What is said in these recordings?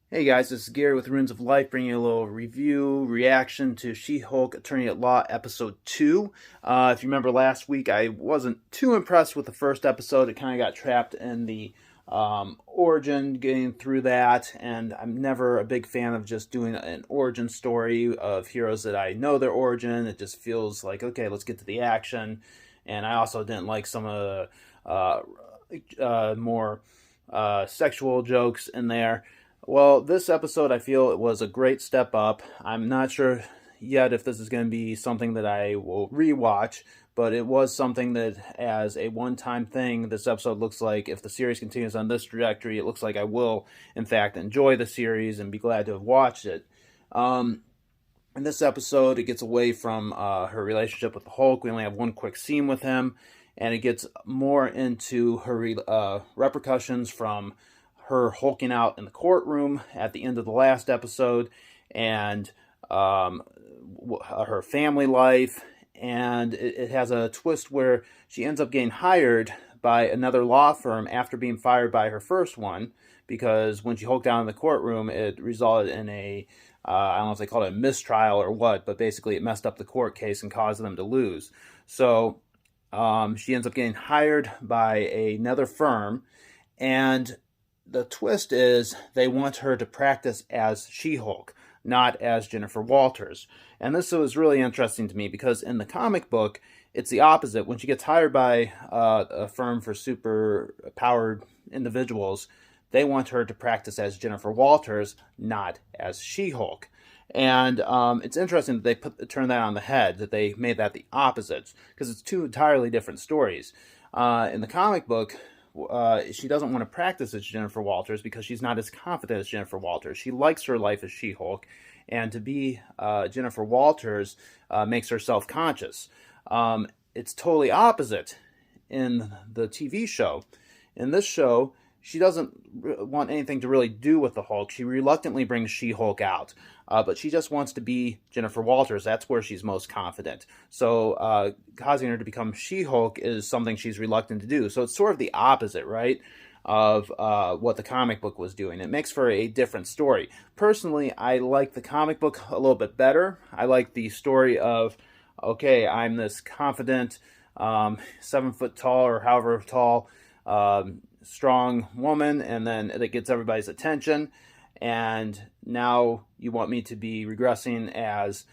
Hey guys, this is Gary with Runes of Life, bringing you a little review, reaction to She-Hulk Attorney at Law Episode 2. If you remember last week, I wasn't too impressed with the first episode. It kind of got trapped in the origin, getting through that, and I'm never a big fan of just doing an origin story of heroes that I know their origin. It just feels like, okay, let's get to the action. And I also didn't like some of the more sexual jokes in there. Well, this episode I feel it was a great step up. I'm not sure yet if this is going to be something that I will rewatch, but it was something that, as a one time thing, this episode looks like if the series continues on this trajectory, it looks like I will, in fact, enjoy the series and be glad to have watched it. In this episode, it gets away from her relationship with the Hulk. We only have one quick scene with him, and it gets more into her repercussions from her hulking out in the courtroom at the end of the last episode, and her family life. And it has a twist where she ends up getting hired by another law firm after being fired by her first one, because when she hulked out in the courtroom, it resulted in I don't know if they call it a mistrial or what, but basically it messed up the court case and caused them to lose. So she ends up getting hired by another firm, and the twist is they want her to practice as She-Hulk, not as Jennifer Walters. And this was really interesting to me because in the comic book, it's the opposite. When she gets hired by a firm for super powered individuals, they want her to practice as Jennifer Walters, not as She-Hulk. And it's interesting that they turn that on the head, that they made that the opposite, because it's two entirely different stories. In the comic book, she doesn't want to practice as Jennifer Walters because she's not as confident as Jennifer Walters. She likes her life as She-Hulk, and to be Jennifer Walters makes her self-conscious. It's totally opposite in the TV show. In this show, she doesn't want anything to really do with the Hulk. She reluctantly brings She-Hulk out, but she just wants to be Jennifer Walters. That's where she's most confident. So causing her to become She-Hulk is something she's reluctant to do. So it's sort of the opposite, right, of what the comic book was doing. It makes for a different story. Personally, I like the comic book a little bit better. I like the story of, okay, I'm this confident, 7 foot tall or however tall, strong woman, and then it gets everybody's attention, and now you want me to be regressing as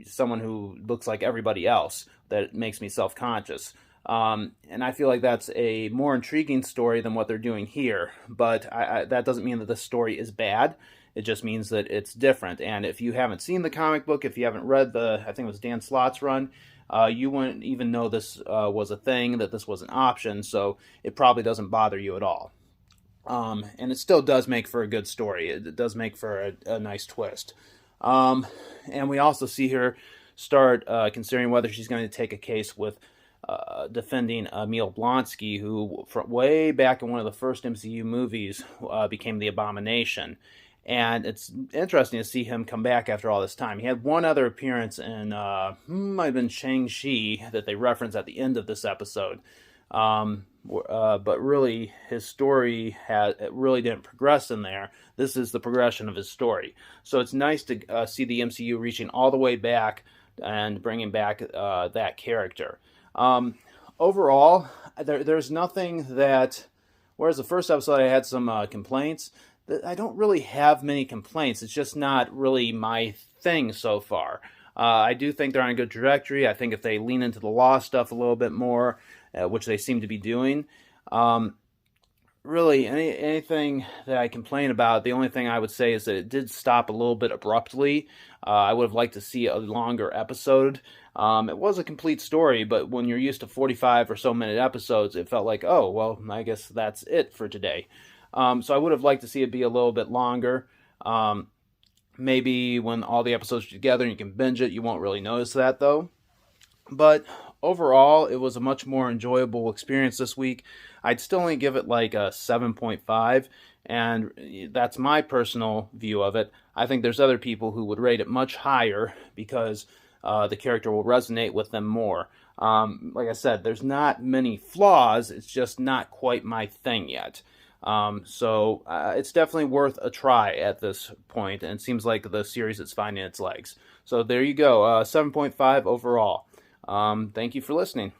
someone who looks like everybody else. That makes me self-conscious, and I feel like that's a more intriguing story than what they're doing here. But that doesn't mean that this story is bad. It just means that it's different. And if you haven't seen the comic book, if you haven't read I think it was Dan Slott's run, you wouldn't even know this was a thing, that this was an option, so it probably doesn't bother you at all. And it still does make for a good story. It does make for a nice twist. And we also see her start considering whether she's going to take a case with defending Emil Blonsky, who from way back in one of the first MCU movies became the Abomination. And it's interesting to see him come back after all this time. He had one other appearance in, might have been Shang-Chi, that they reference at the end of this episode. But really, his story it really didn't progress in there. This is the progression of his story. So it's nice to see the MCU reaching all the way back and bringing back that character. Overall, there's nothing that, whereas the first episode I had some complaints, I don't really have many complaints. It's just not really my thing so far. I do think they're on a good trajectory. I think if they lean into the law stuff a little bit more, which they seem to be doing, really anything that I complain about, the only thing I would say is that it did stop a little bit abruptly. I would have liked to see a longer episode. It was a complete story, but when you're used to 45 or so minute episodes, it felt like, oh, well, I guess that's it for today. So I would have liked to see it be a little bit longer. Maybe when all the episodes are together and you can binge it, you won't really notice that, though. But overall, it was a much more enjoyable experience this week. I'd still only give it like a 7.5, and that's my personal view of it. I think there's other people who would rate it much higher because the character will resonate with them more. Like I said, there's not many flaws. It's just not quite my thing yet. So it's definitely worth a try at this point, and it seems like the series is finding its legs. So there you go, 7.5 overall. Thank you for listening.